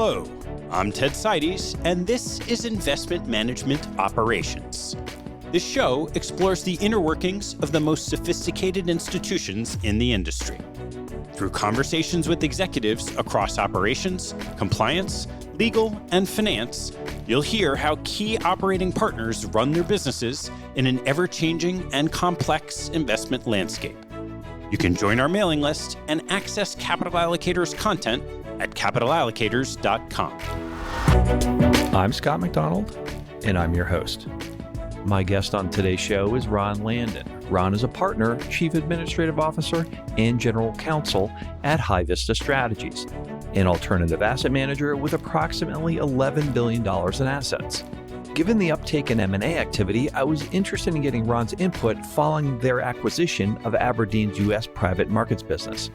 Hello, I'm Ted Seides, and this is Investment Management Operations. This show explores the inner workings of the most sophisticated institutions in the industry. Through conversations with executives across operations, compliance, legal, and finance, you'll hear how key operating partners run their businesses in an ever-changing and complex investment landscape. You can join our mailing list and access Capital Allocators content at capitalallocators.com. I'm Scott McDonald, and I'm your host. My guest on today's show is Ron Landen. Ron is a partner, chief administrative officer, and general counsel at HighVista Strategies, an alternative asset manager with approximately $11 billion in assets. Given the uptake in M&A activity, I was interested in getting Ron's input following their acquisition of abrdn's U.S. private markets business.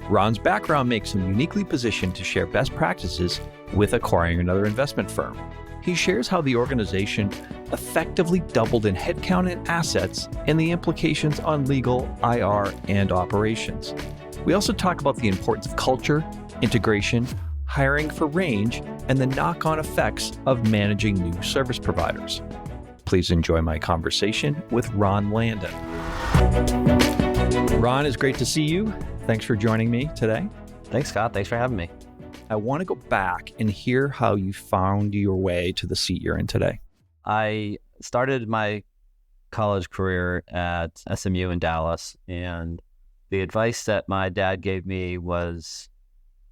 Ron's background makes him uniquely positioned to share best practices with acquiring another investment firm. He shares how the organization effectively doubled in headcount and assets and the implications on legal, IR, and operations. We also talk about the importance of culture, integration, hiring for range, and the knock-on effects of managing new service providers. Please enjoy my conversation with Ron Landen. Ron, it's great to see you. Thanks for joining me today. Thanks, Scott. Thanks for having me. I want to go back and hear how you found your way to the seat you're in today. I started my college career at SMU in Dallas, and the advice that my dad gave me was,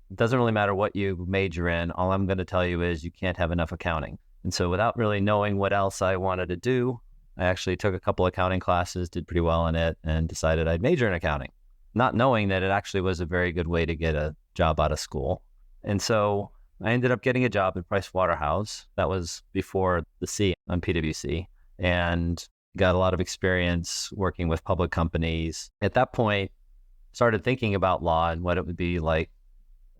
it doesn't really matter what you major in. All I'm going to tell you is you can't have enough accounting. And so without really knowing what else I wanted to do, I actually took a couple accounting classes, did pretty well in it, and decided I'd major in accounting, not knowing that it actually was a very good way to get a job out of school. And so I ended up getting a job at Pricewaterhouse. That was before the C on PwC, and got a lot of experience working with public companies. At that point, started thinking about law and what it would be like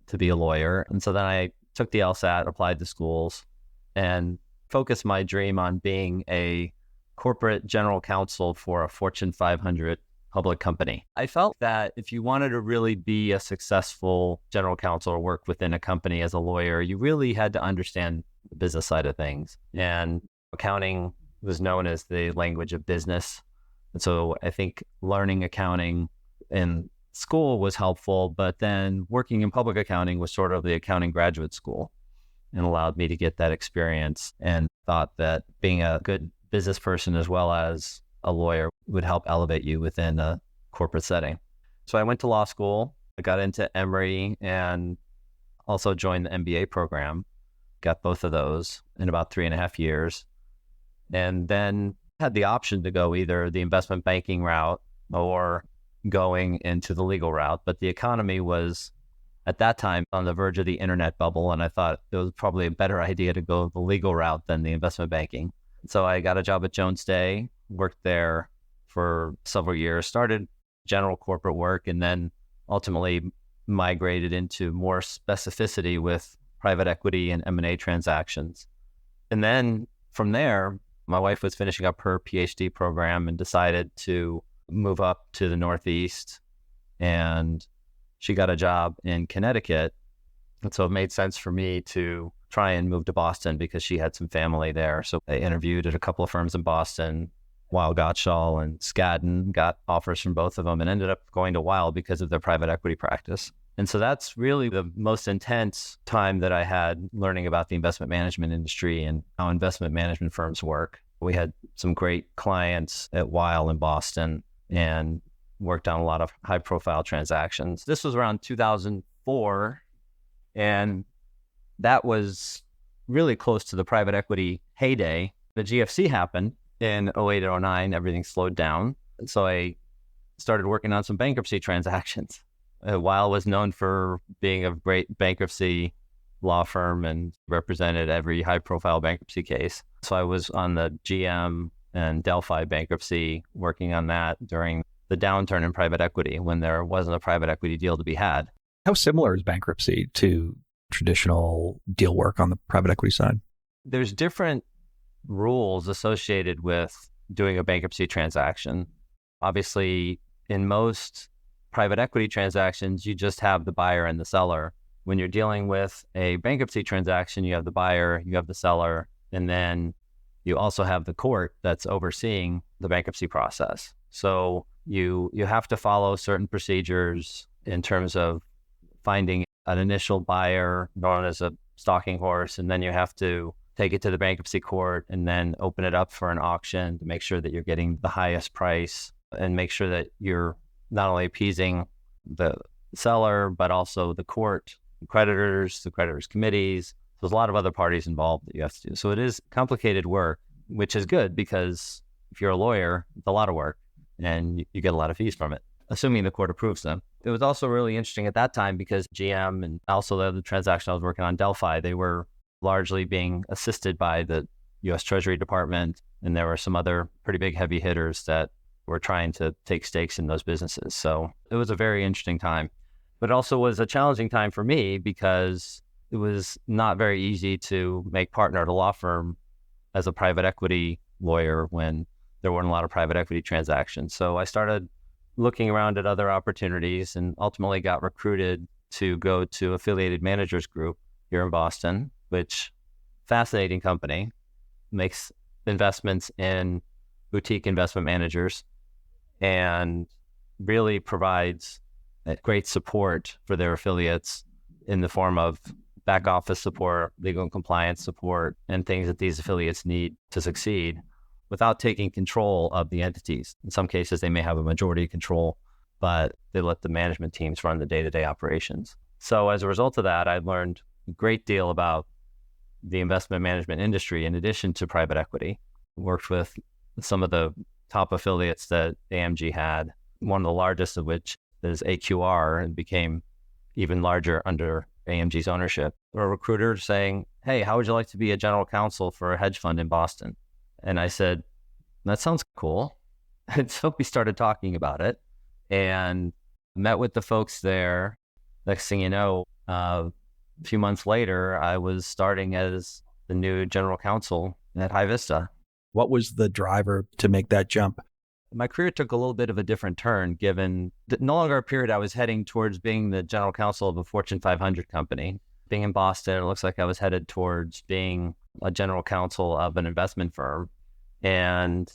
to be a lawyer. And so then I took the LSAT, applied to schools, and focused my dream on being a corporate general counsel for a Fortune 500 public company. I felt that if you wanted to really be a successful general counsel or work within a company as a lawyer, you really had to understand the business side of things. And accounting was known as the language of business. And so I think learning accounting in school was helpful, but then working in public accounting was sort of the accounting graduate school and allowed me to get that experience, and thought that being a good business person as well as a lawyer would help elevate you within a corporate setting. So I went to law school, I got into Emory, and also joined the MBA program, got both of those in about 3.5 years, and then had the option to go either the investment banking route or going into the legal route. But the economy was at that time on the verge of the internet bubble, and I thought it was probably a better idea to go the legal route than the investment banking. So I got a job at Jones Day, worked there for several years, started general corporate work, and then ultimately migrated into more specificity with private equity and M&A transactions. And then from there, my wife was finishing up her PhD program and decided to move up to the Northeast, and she got a job in Connecticut. And so it made sense for me to try and move to Boston because she had some family there. So I interviewed at a couple of firms in Boston, Weil Gotshal and Skadden, got offers from both of them, and ended up going to Weil because of their private equity practice. And so that's really the most intense time that I had learning about the investment management industry and how investment management firms work. We had some great clients at Weil in Boston and worked on a lot of high profile transactions. This was around 2004, and that was really close to the private equity heyday. The GFC happened in 08 and 09, everything slowed down. So I started working on some bankruptcy transactions. Weil was known for being a great bankruptcy law firm and represented every high profile bankruptcy case. So I was on the GM and Delphi bankruptcy, working on that during the downturn in private equity when there wasn't a private equity deal to be had. How similar is bankruptcy to traditional deal work on the private equity side? There's different rules associated with doing a bankruptcy transaction. Obviously, in most private equity transactions, you just have the buyer and the seller, when you're dealing with a bankruptcy transaction, you have the buyer, you have the seller, and then you also have the court that's overseeing the bankruptcy process. So you have to follow certain procedures in terms of finding an initial buyer known as a stalking horse, and then you have to take it to the bankruptcy court and then open it up for an auction to make sure that you're getting the highest price and make sure that you're not only appeasing the seller, but also the court, the creditors committees. There's a lot of other parties involved that you have to do. So it is complicated work, which is good because if you're a lawyer, it's a lot of work and you get a lot of fees from it, assuming the court approves them. It was also really interesting at that time because GM and also the other transaction I was working on, Delphi, they were largely being assisted by the U.S. Treasury Department. And there were some other pretty big heavy hitters that were trying to take stakes in those businesses. So it was a very interesting time, but it also was a challenging time for me because it was not very easy to make partner at a law firm as a private equity lawyer when there weren't a lot of private equity transactions. So I started looking around at other opportunities and ultimately got recruited to go to Affiliated Managers Group here in Boston, which fascinating company, makes investments in boutique investment managers and really provides great support for their affiliates in the form of back office support, legal and compliance support, and things that these affiliates need to succeed without taking control of the entities. In some cases, they may have a majority control, but they let the management teams run the day-to-day operations. So as a result of that, I learned a great deal about the investment management industry in addition to private equity. Worked with some of the top affiliates that AMG had, one of the largest of which is AQR and became even larger under AMG's ownership. A recruiter saying, "Hey, how would you like to be a general counsel for a hedge fund in Boston?" And I said, "That sounds cool." And so we started talking about it and met with the folks there. Next thing you know, a few months later, I was starting as the new general counsel at HighVista. What was the driver to make that jump? My career took a little bit of a different turn, given that no longer a period I was heading towards being the general counsel of a Fortune 500 company. Being in Boston, it looks like I was headed towards being a general counsel of an investment firm. And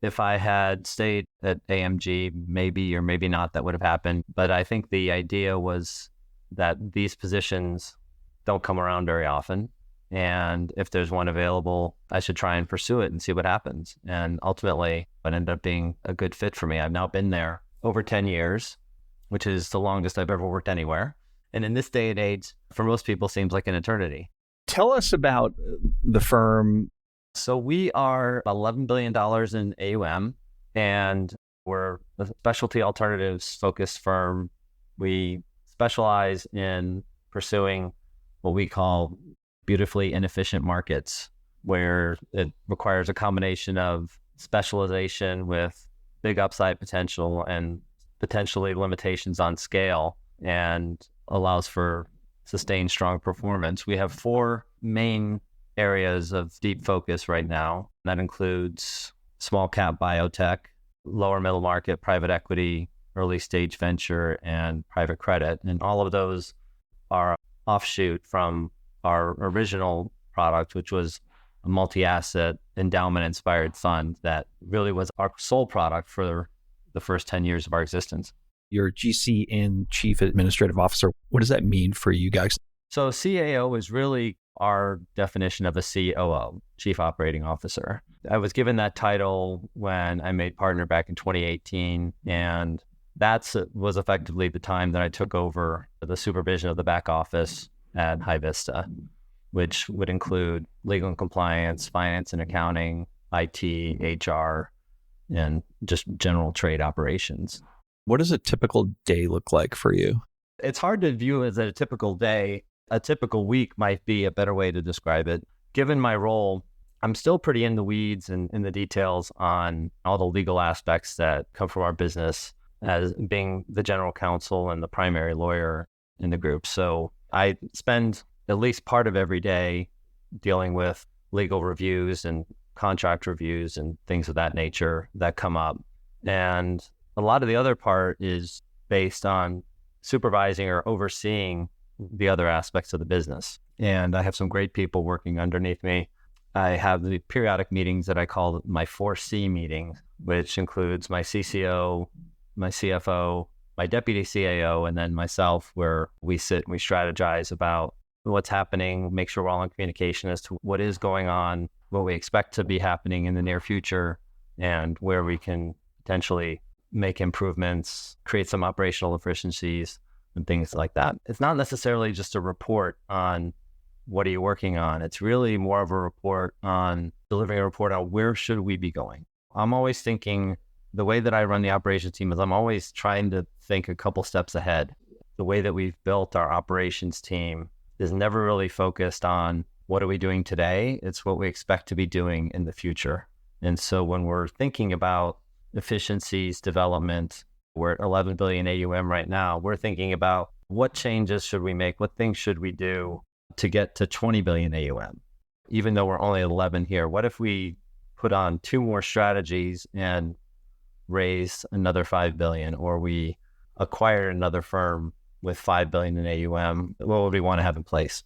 if I had stayed at AMG, maybe or maybe not, that would have happened. But I think the idea was that these positions don't come around very often. And if there's one available, I should try and pursue it and see what happens. And ultimately, it ended up being a good fit for me. I've now been there over 10 years, which is the longest I've ever worked anywhere. And in this day and age, for most people, seems like an eternity. Tell us about the firm. So we are about $11 billion in AUM, and we're a specialty alternatives focused firm. We specialize in pursuing what we call beautifully inefficient markets, where it requires a combination of specialization with big upside potential and potentially limitations on scale, and allows for sustained strong performance. We have four main areas of deep focus right now. That includes small cap biotech, lower middle market private equity, early stage venture, and private credit. And all of those are offshoot from our original product, which was a multi-asset endowment-inspired fund that really was our sole product for the first 10 years of our existence. You're GC and Chief Administrative Officer. What does that mean for you guys? So CAO is really our definition of a COO, Chief Operating Officer. I was given that title when I made partner back in 2018, and that was effectively the time that I took over the supervision of the back office at HighVista, which would include legal and compliance, finance and accounting, IT, HR, and just general trade operations. What does a typical day look like for you? It's hard to view as a typical day. A typical week might be a better way to describe it. Given my role, I'm still pretty in the weeds and in the details on all the legal aspects that come from our business as being the general counsel and the primary lawyer in the group. So I spend at least part of every day dealing with legal reviews and contract reviews and things of that nature that come up. And a lot of the other part is based on supervising or overseeing the other aspects of the business. And I have some great people working underneath me. I have the periodic meetings that I call my 4C meetings, which includes my CCO, my CFO, my deputy CAO, and then myself, where we sit and we strategize about what's happening, make sure we're all in communication as to what is going on, what we expect to be happening in the near future, and where we can potentially make improvements, create some operational efficiencies and things like that. It's not necessarily just a report on what are you working on. It's really more of a report on delivering a report on where should we be going. I'm always thinking, the way that I run the operations team is I'm always trying to think a couple steps ahead. The way that we've built our operations team is never really focused on what are we doing today. It's what we expect to be doing in the future. And so when we're thinking about efficiencies, development, we're at 11 billion AUM right now. We're thinking about what changes should we make? What things should we do to get to 20 billion AUM? Even though we're only 11 here, what if we put on 2 more strategies and raise another 5 billion, or we acquired another firm with 5 billion in AUM? What would we want to have in place?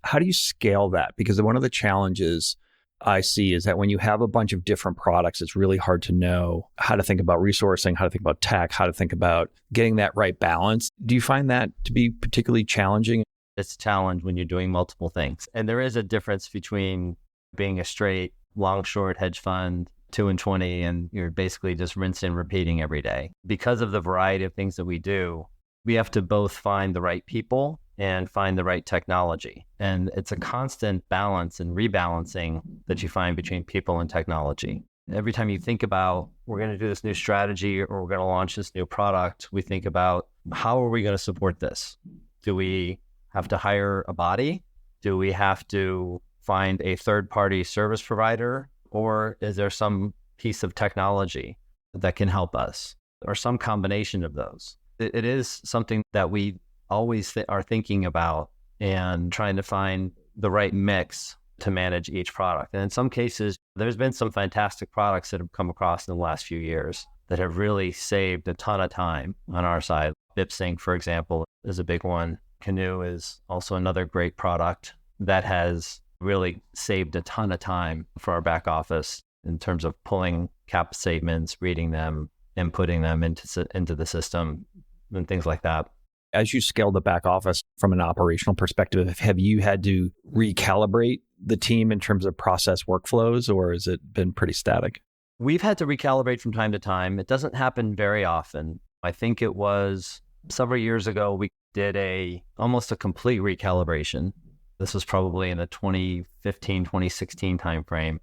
How do you scale that? Because one of the challenges I see is that when you have a bunch of different products, it's really hard to know how to think about resourcing, how to think about tech, how to think about getting that right balance. Do you find that to be particularly challenging? It's a challenge when you're doing multiple things. And there is a difference between being a straight long short hedge fund, 2 and 20, and you're basically just rinsing and repeating every day. Because of the variety of things that we do, we have to both find the right people and find the right technology. And it's a constant balance and rebalancing that you find between people and technology. Every time you think about, we're going to do this new strategy or we're going to launch this new product, we think about, how are we going to support this? Do we have to hire a body? Do we have to find a third-party service provider? Or is there some piece of technology that can help us, or some combination of those? It is something that we always are thinking about and trying to find the right mix to manage each product. And in some cases, there's been some fantastic products that have come across in the last few years that have really saved a ton of time on our side. BipSync, for example, is a big one. Canoe is also another great product that has really saved a ton of time for our back office in terms of pulling cap statements, reading them, inputting them into the system and things like that. As you scale the back office from an operational perspective, have you had to recalibrate the team in terms of process workflows, or has it been pretty static? We've had to recalibrate from time to time. It doesn't happen very often. I think it was several years ago, we did almost a complete recalibration. This was probably in the 2015, 2016 timeframe,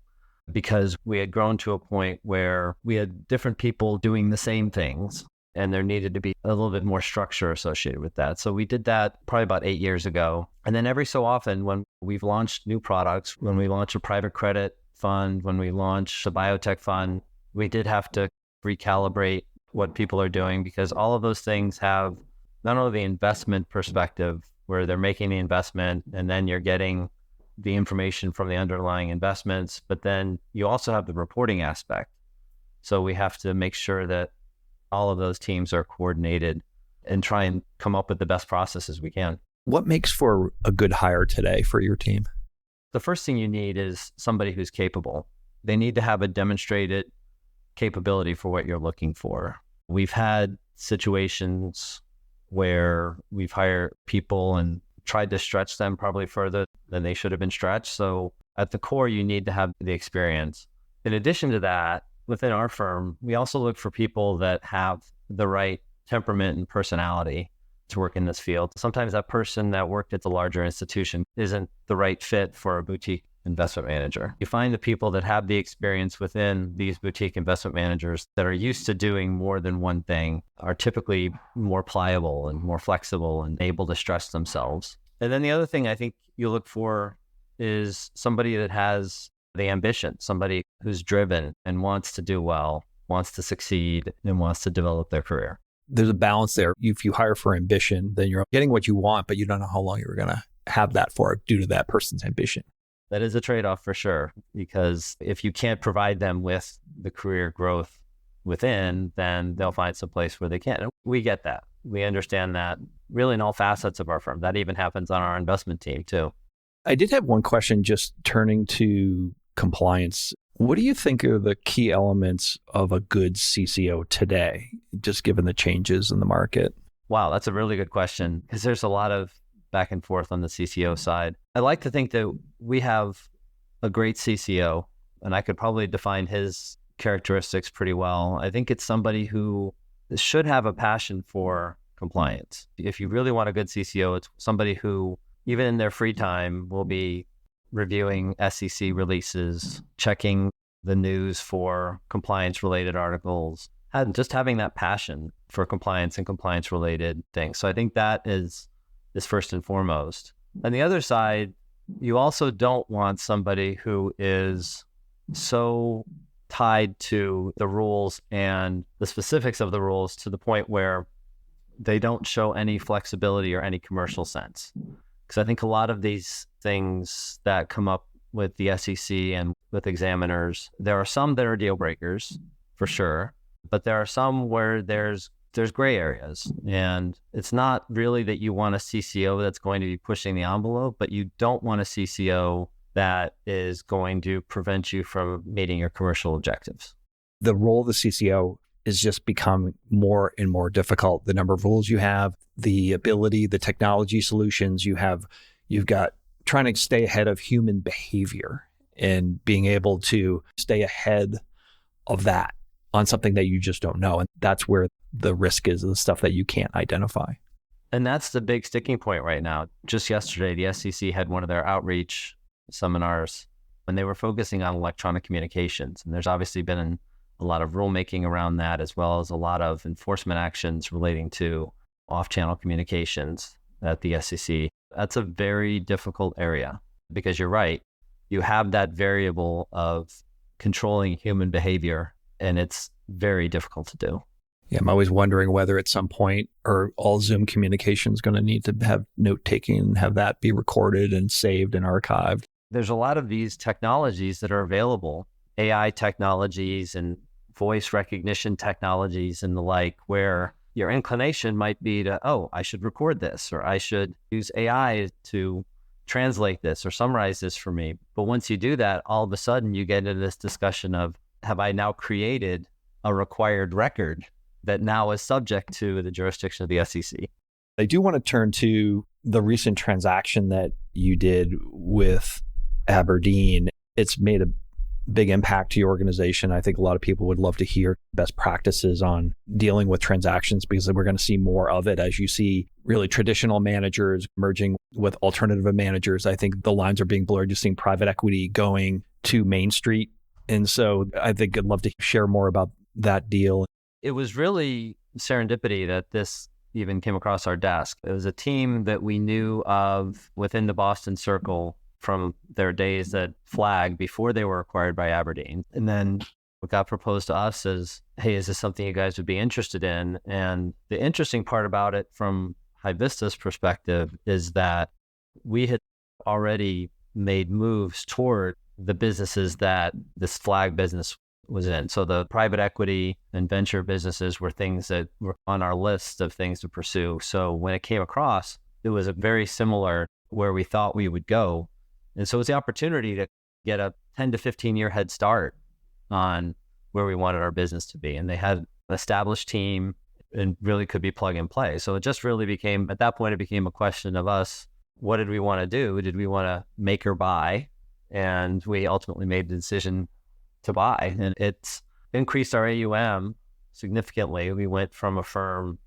because we had grown to a point where we had different people doing the same things, and there needed to be a little bit more structure associated with that. So we did that probably about 8 years ago. And then every so often, when we've launched new products, when we launch a private credit fund, when we launch a biotech fund, we did have to recalibrate what people are doing, because all of those things have not only the investment perspective, where they're making the investment and then you're getting the information from the underlying investments, but then you also have the reporting aspect. So we have to make sure that all of those teams are coordinated and try and come up with the best processes we can. What makes for a good hire today for your team? The first thing you need is somebody who's capable. They need to have a demonstrated capability for what you're looking for. We've had situations where we've hired people and tried to stretch them probably further than they should have been stretched. So at the core, you need to have the experience. In addition to that, within our firm, we also look for people that have the right temperament and personality to work in this field. Sometimes that person that worked at the larger institution isn't the right fit for a boutique investment manager. You find the people that have the experience within these boutique investment managers that are used to doing more than one thing are typically more pliable and more flexible and able to stretch themselves. And then the other thing I think you look for is somebody that has the ambition, somebody who's driven and wants to do well, wants to succeed, and wants to develop their career. There's a balance there. If you hire for ambition, then you're getting what you want, but you don't know how long you're going to have that for due to that person's ambition. That is a trade-off for sure, because if you can't provide them with the career growth within, then they'll find some place where they can. And we get that. We understand that. really in all facets of our firm. That even happens on our investment team too. I did have one question, just turning to compliance. What do you think are the key elements of a good CCO today, just given the changes in the market? Wow, that's a really good question, because there's a lot of back and forth on the CCO side. I like to think that we have a great CCO, and I could probably define his characteristics pretty well. I think it's somebody who should have a passion for compliance. If you really want a good CCO, it's somebody who, even in their free time, will be reviewing SEC releases, checking the news for compliance-related articles, and just having that passion for compliance and compliance-related things. So I think that is first and foremost. On the other side, you also don't want somebody who is so tied to the rules and the specifics of the rules to the point where they don't show any flexibility or any commercial sense. Because I think a lot of these things that come up with the SEC and with examiners, there are some that are deal breakers for sure, but there are some where there's gray areas. And it's not really that you want a CCO that's going to be pushing the envelope, but you don't want a CCO that is going to prevent you from meeting your commercial objectives. The role of the CCO is just becoming more and more difficult. The number of rules you have, the ability, the technology solutions you have, you've got trying to stay ahead of human behavior and being able to stay ahead of that on something that you just don't know. And that's where the risk is, the stuff that you can't identify. And that's the big sticking point right now. Just yesterday, the SEC had one of their outreach seminars when they were focusing on electronic communications. And there's obviously been a lot of rulemaking around that, as well as a lot of enforcement actions relating to off-channel communications at the SEC. That's a very difficult area because you're right. You have that variable of controlling human behavior, and it's very difficult to do. Yeah, I'm always wondering whether at some point or all Zoom communication is going to need to have note-taking and have that be recorded and saved and archived. There's a lot of these technologies that are available, AI technologies and voice recognition technologies and the like, where your inclination might be to, oh, I should record this, or I should use AI to translate this or summarize this for me. But once you do that, all of a sudden you get into this discussion of, have I now created a required record that now is subject to the jurisdiction of the SEC? I do want to turn to the recent transaction that you did with Aberdeen. It's made a big impact to your organization. I think a lot of people would love to hear best practices on dealing with transactions, because we're going to see more of it as you see really traditional managers merging with alternative managers. I think the lines are being blurred. You're seeing private equity going to Main Street. And so I think I'd love to share more about that deal. It was really serendipity that this even came across our desk. It was a team that we knew of within the Boston Circle from their days at Flag before they were acquired by Aberdeen. And then what got proposed to us is, hey, is this something you guys would be interested in? And the interesting part about it from HighVista's perspective is that we had already made moves toward the businesses that this Flag business was in. So the private equity and venture businesses were things that were on our list of things to pursue. So when it came across, it was a very similar where we thought we would go. And so it was the opportunity to get a 10 to 15 year head start on where we wanted our business to be. And they had an established team and really could be plug and play. So it just really became, at that point, it became a question of us, what did we want to do? Did we want to make or buy? And we ultimately made the decision to buy. And it's increased our AUM significantly. We went from a firm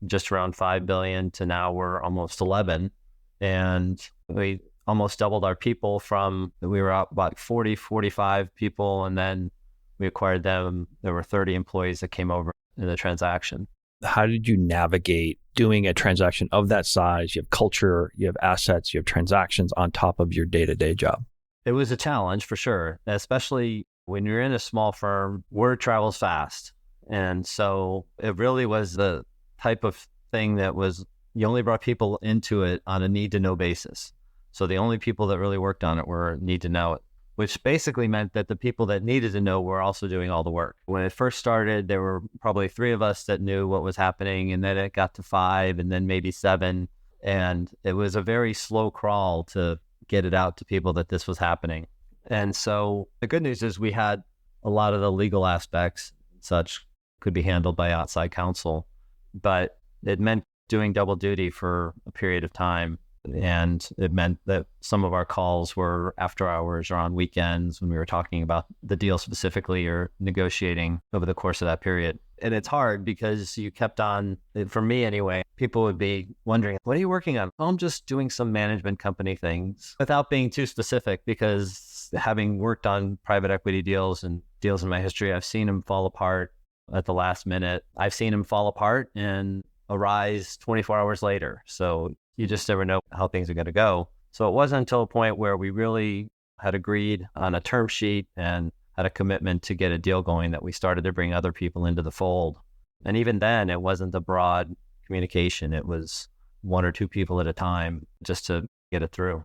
just around 5 billion to now we're almost 11. And we almost doubled our people from, we were up about 40, 45 people. And then we acquired them. There were 30 employees that came over in the transaction. How did you navigate doing a transaction of that size? You have culture, you have assets, you have transactions on top of your day-to-day job. It was a challenge for sure, especially when you're in a small firm, word travels fast. And so it really was the type of thing that was, you only brought people into it on a need to know basis. So the only people that really worked on it were need to know which basically meant that the people that needed to know were also doing all the work. When it first started, there were probably 3 of us that knew what was happening, and then it got to 5 and then maybe 7. And it was a very slow crawl to get it out to people that this was happening. And so the good news is we had a lot of the legal aspects, such could be handled by outside counsel, but it meant doing double duty for a period of time. And it meant that some of our calls were after hours or on weekends when we were talking about the deal specifically or negotiating over the course of that period. And it's hard because you kept on, for me anyway, people would be wondering, what are you working on? Oh, I'm just doing some management company things, without being too specific, because having worked on private equity deals and deals in my history, I've seen them fall apart at the last minute. I've seen them fall apart and arise 24 hours later. So you just never know how things are going to go. So it wasn't until a point where we really had agreed on a term sheet and had a commitment to get a deal going that we started to bring other people into the fold. And even then, it wasn't the broad communication. It was 1 or 2 people at a time just to get it through.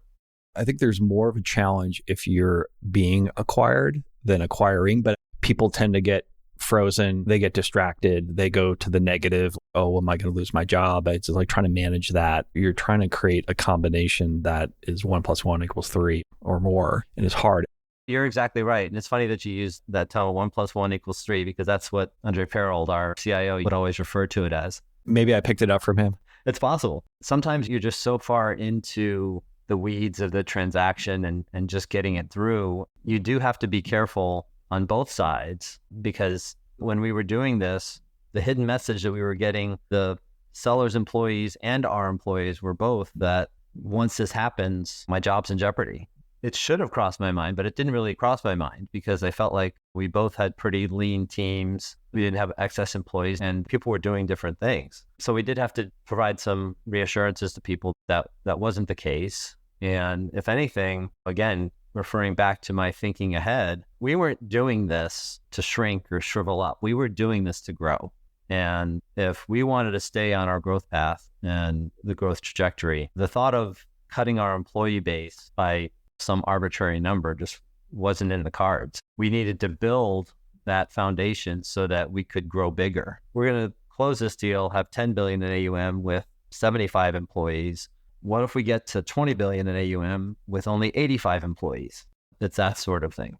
I think there's more of a challenge if you're being acquired than acquiring, but people tend to get frozen. They get distracted. They go to the negative. Oh, am I going to lose my job? It's like trying to manage that. You're trying to create a combination that is 1 + 1 = 3 or more. And it's hard. You're exactly right. And it's funny that you use that term 1 + 1 = 3, because that's what Andre Perold, our CIO, would always refer to it as. Maybe I picked it up from him. It's possible. Sometimes you're just so far into the weeds of the transaction and just getting it through. You do have to be careful on both sides, because when we were doing this, the hidden message that we were getting, the seller's employees and our employees were both, that once this happens, my job's in jeopardy. It should have crossed my mind, but it didn't really cross my mind, because I felt like we both had pretty lean teams. We didn't have excess employees and people were doing different things. So we did have to provide some reassurances to people that that wasn't the case. And if anything, again, referring back to my thinking ahead, we weren't doing this to shrink or shrivel up. We were doing this to grow. And if we wanted to stay on our growth path and the growth trajectory, the thought of cutting our employee base by some arbitrary number just wasn't in the cards. We needed to build that foundation so that we could grow bigger. We're going to close this deal, have 10 billion in AUM with 75 employees. What if we get to 20 billion in AUM with only 85 employees? It's that sort of thing.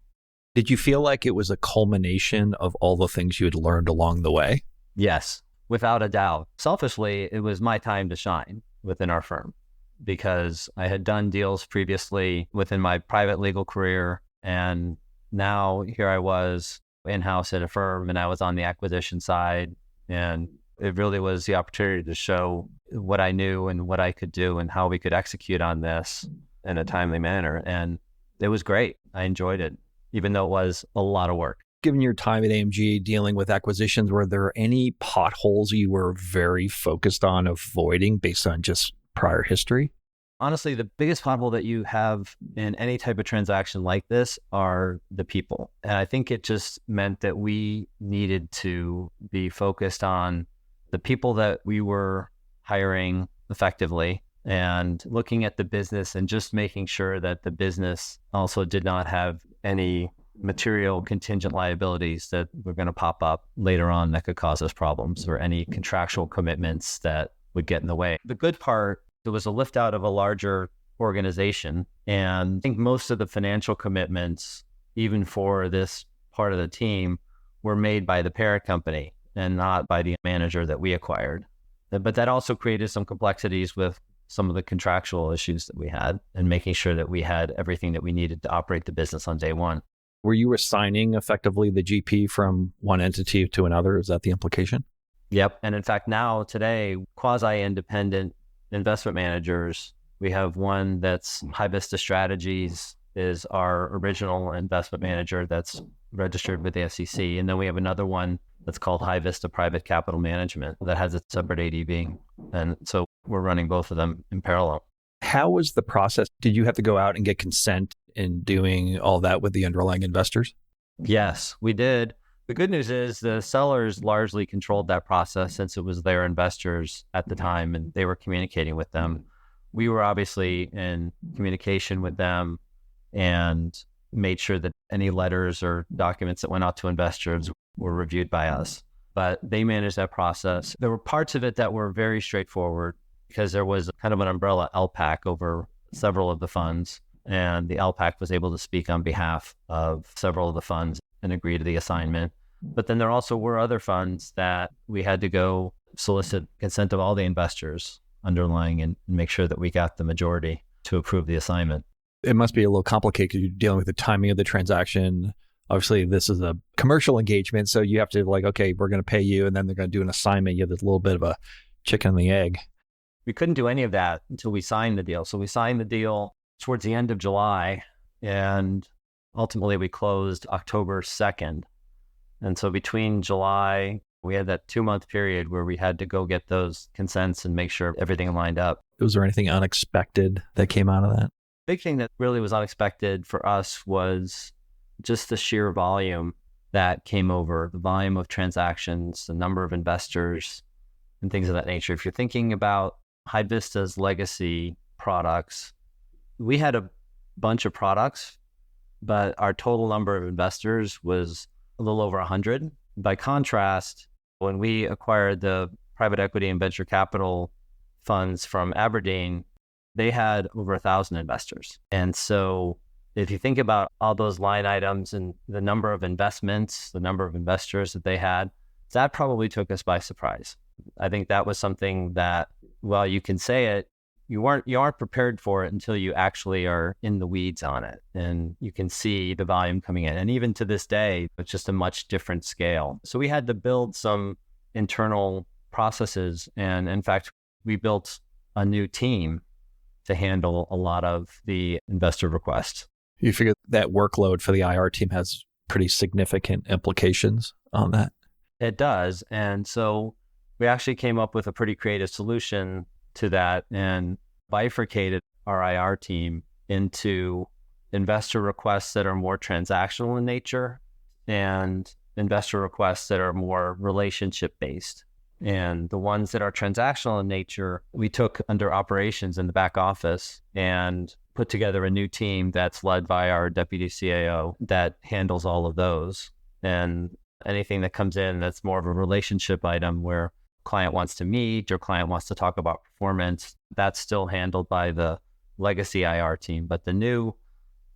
Did you feel like it was a culmination of all the things you had learned along the way? Yes, without a doubt. Selfishly, it was my time to shine within our firm, because I had done deals previously within my private legal career. And now here I was in-house at a firm, and I was on the acquisition side. And it really was the opportunity to show what I knew and what I could do and how we could execute on this in a timely manner. And it was great. I enjoyed it, even though it was a lot of work. Given your time at AMG dealing with acquisitions, were there any potholes you were very focused on avoiding based on just prior history? Honestly, the biggest pothole that you have in any type of transaction like this are the people. And I think it just meant that we needed to be focused on the people that we were hiring effectively and looking at the business and just making sure that the business also did not have any material contingent liabilities that were going to pop up later on that could cause us problems, or any contractual commitments that would get in the way. The good part, it was a lift out of a larger organization. And I think most of the financial commitments, even for this part of the team, were made by the parent company and not by the manager that we acquired. But that also created some complexities with some of the contractual issues that we had, and making sure that we had everything that we needed to operate the business on day one. Were you assigning effectively the GP from one entity to another? Is that the implication? Yep. And in fact, now today, quasi-independent investment managers, we have one that's HighVista Strategies, is our original investment manager that's registered with the SEC. And then we have another one that's called HighVista Private Capital Management that has a separate ADV. And so we're running both of them in parallel. How was the process? Did you have to go out and get consent in doing all that with the underlying investors? Yes, we did. The good news is the sellers largely controlled that process, since it was their investors at the time and they were communicating with them. We were obviously in communication with them, and made sure that any letters or documents that went out to investors were reviewed by us. But they managed that process. There were parts of it that were very straightforward because there was kind of an umbrella LPAC over several of the funds, and the LPAC was able to speak on behalf of several of the funds and agree to the assignment. But then there also were other funds that we had to go solicit consent of all the investors underlying and make sure that we got the majority to approve the assignment. It must be a little complicated because you're dealing with the timing of the transaction. Obviously, this is a commercial engagement, so you have to okay, we're going to pay you, and then they're going to do an assignment. You have this little bit of a chicken and the egg. We couldn't do any of that until we signed the deal. So we signed the deal towards the end of July, and ultimately we closed October 2nd. And so between July, we had that 2-month period where we had to go get those consents and make sure everything lined up. Was there anything unexpected that came out of that? Big thing that really was unexpected for us was just the sheer volume that came over, the volume of transactions, the number of investors, and things of that nature. If you're thinking about HighVista's legacy products, we had a bunch of products, but our total number of investors was a little over 100. By contrast, when we acquired the private equity and venture capital funds from abrdn, they had over 1,000 investors. And so if you think about all those line items and the number of investments, the number of investors that they had, that probably took us by surprise. I think that was something that, while you can say it, you aren't prepared for it until you actually are in the weeds on it and you can see the volume coming in. And even to this day, it's just a much different scale. So we had to build some internal processes. And in fact, we built a new team to handle a lot of the investor requests. You figure that workload for the IR team has pretty significant implications on that? It does. And so we actually came up with a pretty creative solution to that and bifurcated our IR team into investor requests that are more transactional in nature and investor requests that are more relationship-based. And the ones that are transactional in nature, we took under operations in the back office and put together a new team that's led by our deputy CAO that handles all of those. And anything that comes in that's more of a relationship item where client wants to meet or client wants to talk about performance, that's still handled by the legacy IR team. But the new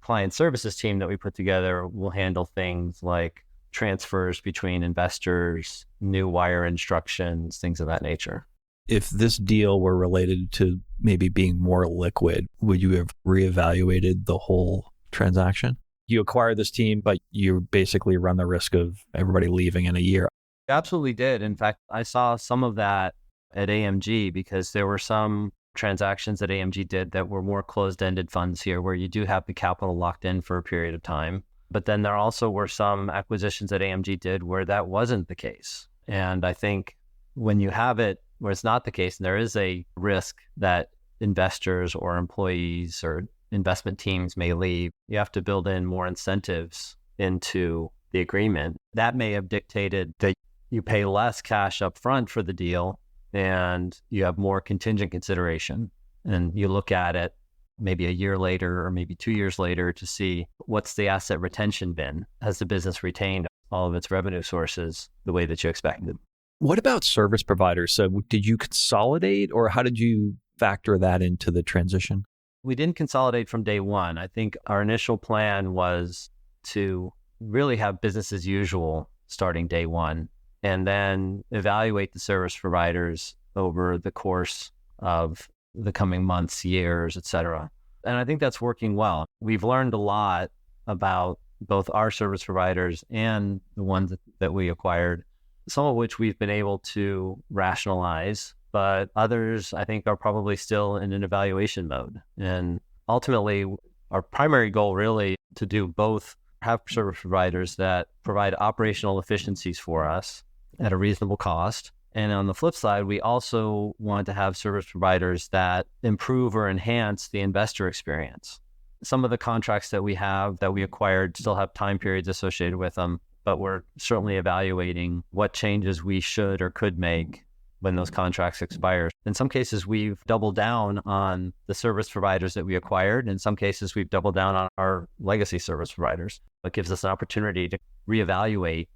client services team that we put together will handle things like transfers between investors, new wire instructions, things of that nature. If this deal were related to maybe being more liquid, would you have reevaluated the whole transaction? You acquire this team, but you basically run the risk of everybody leaving in a year. Absolutely did. In fact, I saw some of that at AMG because there were some transactions that AMG did that were more closed-ended funds here where you do have the capital locked in for a period of time. But then there also were some acquisitions that AMG did where that wasn't the case. And I think when you have it where it's not the case, and there is a risk that investors or employees or investment teams may leave, you have to build in more incentives into the agreement. That may have dictated that you pay less cash up front for the deal and you have more contingent consideration. And you look at it maybe a year later or maybe 2 years later to see what's the asset retention been. Has the business retained all of its revenue sources the way that you expected? What about service providers? So did you consolidate or how did you factor that into the transition? We didn't consolidate from day one. I think our initial plan was to really have business as usual starting day one and then evaluate the service providers over the course of the coming months, years, et cetera. And I think that's working well. We've learned a lot about both our service providers and the ones that we acquired, some of which we've been able to rationalize, but others I think are probably still in an evaluation mode. And ultimately, our primary goal really to do both, have service providers that provide operational efficiencies for us at a reasonable cost. And on the flip side, we also want to have service providers that improve or enhance the investor experience. Some of the contracts that we have that we acquired still have time periods associated with them, but we're certainly evaluating what changes we should or could make when those contracts expire. In some cases, we've doubled down on the service providers that we acquired. In some cases, we've doubled down on our legacy service providers. It gives us an opportunity to reevaluate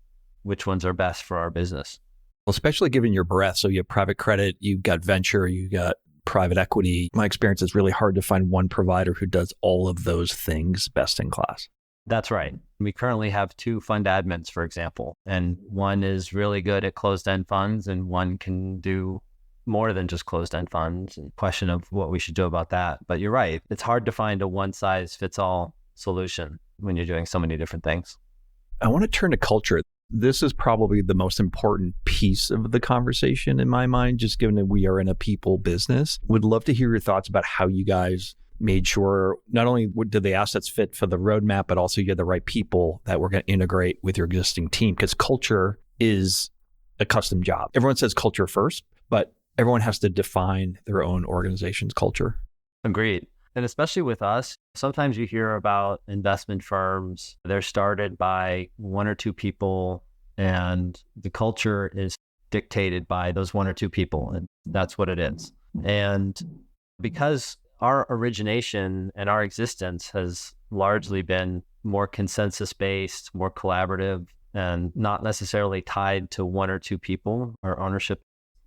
which ones are best for our business. Well, especially given your breadth. So you have private credit, you've got venture, you've got private equity. My experience is really hard to find one provider who does all of those things best in class. That's right. We currently have 2 fund admins, for example, and one is really good at closed-end funds and one can do more than just closed-end funds, and question of what we should do about that. But you're right. It's hard to find a one-size-fits-all solution when you're doing so many different things. I want to turn to culture. This is probably the most important piece of the conversation in my mind, just given that we are in a people business. Would love to hear your thoughts about how you guys made sure not only did the assets fit for the roadmap, but also you had the right people that were going to integrate with your existing team, because culture is a custom job. Everyone says culture first, but everyone has to define their own organization's culture. Agreed. And especially with us, sometimes you hear about investment firms, they're started by 1 or 2 people, and the culture is dictated by those 1 or 2 people, and that's what it is. And because our origination and our existence has largely been more consensus-based, more collaborative, and not necessarily tied to 1 or 2 people, our ownership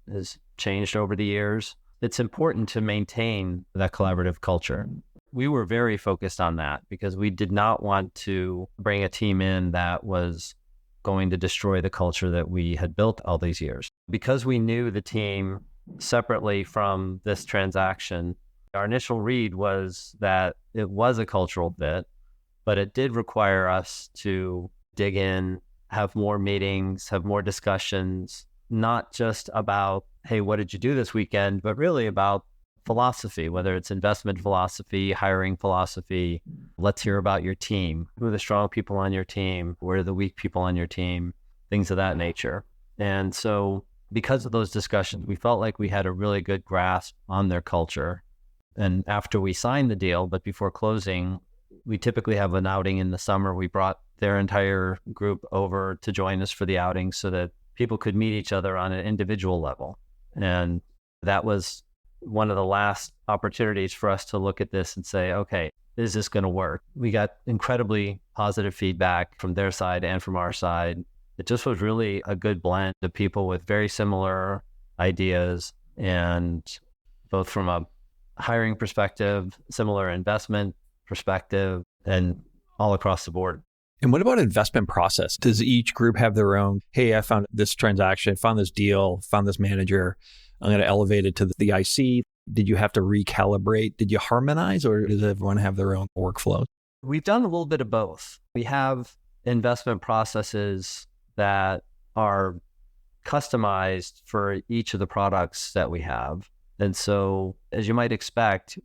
has changed over the years. It's important to maintain that collaborative culture. We were very focused on that because we did not want to bring a team in that was going to destroy the culture that we had built all these years. Because we knew the team separately from this transaction, our initial read was that it was a cultural fit, but it did require us to dig in, have more meetings, have more discussions, not just about, hey, what did you do this weekend, but really about philosophy, whether it's investment philosophy, hiring philosophy. Let's hear about your team. Who are the strong people on your team? Where are the weak people on your team? Things of that nature. And so because of those discussions, we felt like we had a really good grasp on their culture. And after we signed the deal, but before closing, we typically have an outing in the summer. We brought their entire group over to join us for the outing so that people could meet each other on an individual level. And that was one of the last opportunities for us to look at this and say, okay, is this going to work? We got incredibly positive feedback from their side and from our side. It just was really a good blend of people with very similar ideas, and both from a hiring perspective, similar investment perspective, and all across the board. And what about investment process? Does each group have their own, hey, I found this transaction, found this deal, found this manager, I'm going to elevate it to the IC. Did you have to recalibrate? Did you harmonize, or does everyone have their own workflow? We've done a little bit of both. We have investment processes that are customized for each of the products that we have. And so, as you might expect,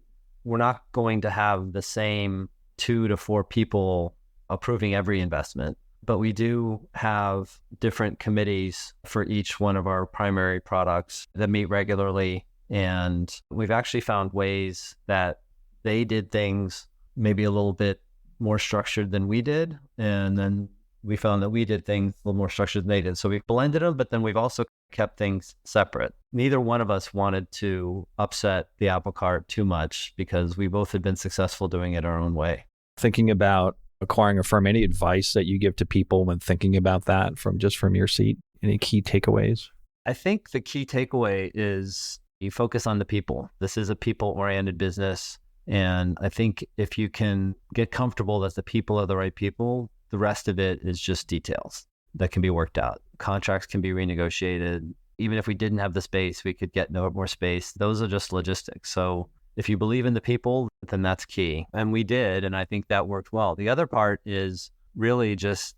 we're not going to have the same 2 to 4 people approving every investment, but we do have different committees for each one of our primary products that meet regularly. And we've actually found ways that they did things maybe a little bit more structured than we did. And then we found that we did things a little more structured than they did. So we've blended them, but then we've also kept things separate. Neither one of us wanted to upset the apple cart too much because we both had been successful doing it our own way. Thinking about acquiring a firm, any advice that you give to people when thinking about that from your seat? Any key takeaways? I think the key takeaway is you focus on the people. This is a people-oriented business. And I think if you can get comfortable that the people are the right people, the rest of it is just details that can be worked out. Contracts can be renegotiated. Even if we didn't have the space, we could get more space. Those are just logistics. So if you believe in the people, then that's key. And we did, and I think that worked well. The other part is really just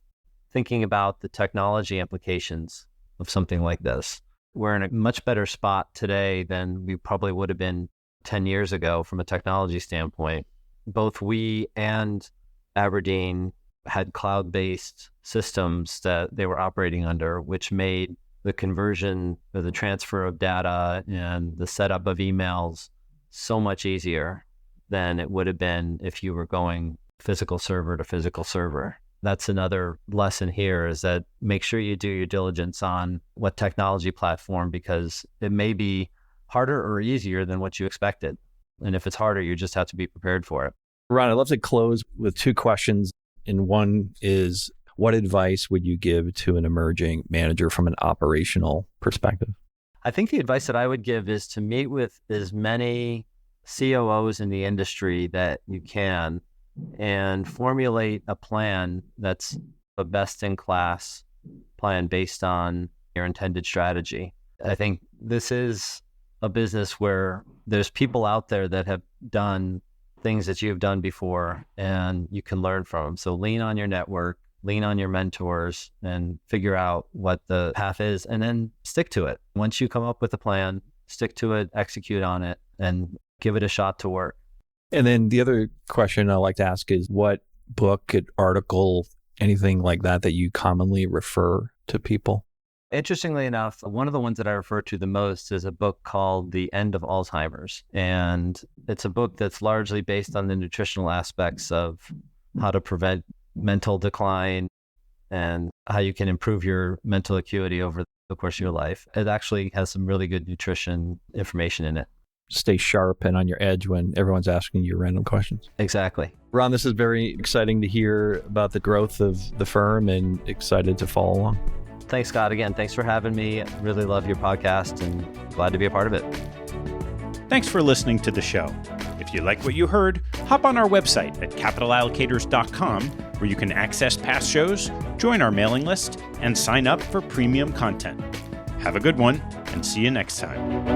thinking about the technology implications of something like this. We're in a much better spot today than we probably would have been 10 years ago from a technology standpoint. Both we and Aberdeen had cloud-based systems that they were operating under, which made the conversion or the transfer of data and the setup of emails so much easier than it would have been if you were going physical server to physical server. That's another lesson here, is that make sure you do your diligence on what technology platform, because it may be harder or easier than what you expected. And if it's harder, you just have to be prepared for it. Ron, I'd love to close with two questions. And one is, what advice would you give to an emerging manager from an operational perspective? I think the advice that I would give is to meet with as many COOs in the industry that you can and formulate a plan that's a best-in-class plan based on your intended strategy. I think this is a business where there's people out there that have done things that you've done before, and you can learn from them. So lean on your network, lean on your mentors, and figure out what the path is, and then stick to it. Once you come up with a plan, stick to it, execute on it, and give it a shot to work. And then the other question I like to ask is, what book, article, anything like that you commonly refer to people? Interestingly enough, one of the ones that I refer to the most is a book called The End of Alzheimer's. And it's a book that's largely based on the nutritional aspects of how to prevent mental decline and how you can improve your mental acuity over the course of your life. It actually has some really good nutrition information in it. Stay sharp and on your edge when everyone's asking you random questions. Exactly. Ron, this is very exciting to hear about the growth of the firm, and excited to follow along. Thanks, Scott. Again, thanks for having me. Really love your podcast and glad to be a part of it. Thanks for listening to the show. If you like what you heard, hop on our website at capitalallocators.com, where you can access past shows, join our mailing list, and sign up for premium content. Have a good one, and see you next time.